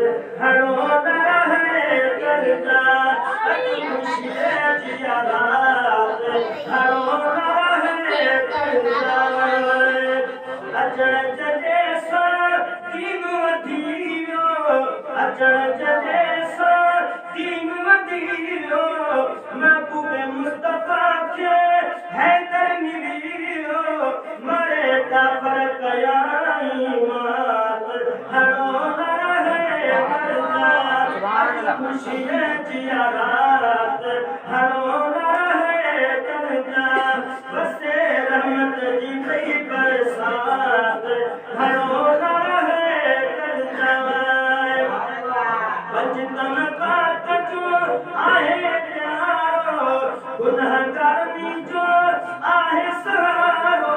हणो न रहे कर जा खुशी जिया रात हणो न रहे कर जा अजण जजे सा दीन वधियो अजण जजे सा दीन वधियो महबूब मुस्तफा के हैदर मिलियो मरे ता फर्क याई मात हणो न रहे कर जा खुशी जिया रात हणो न रहे कर जा बसे रहमत जी पई बरसात हणो न रहे कर जा बचतन पाक जो आहे प्यारो गुनहगार में जो आहे सहारो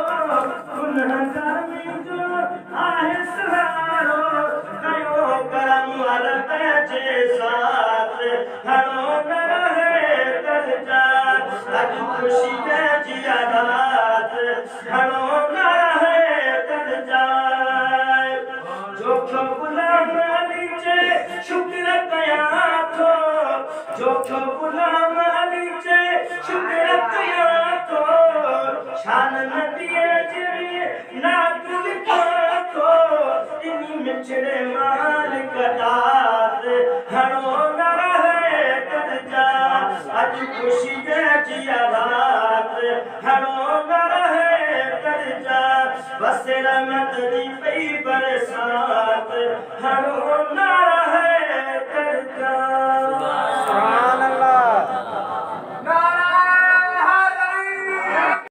गुनहगार में जो आहे सहारो कयो करम वाल पैजे साथ हणो न रहे कर जा अज खुशी जिया रात हणो न रहे कर जा जोखो गुलाम अली चे शुक्र कया थो जोखो गुलाम अली चे शुक्र कया थो शान नदिए जरी ना तुल थो इनी मिछड़े माल कटात हणो न रहे कर जा अज खुशी जिया रात हणो न रहे कर जा बस रहमत दी पई बरसात हणो न रहे कर जा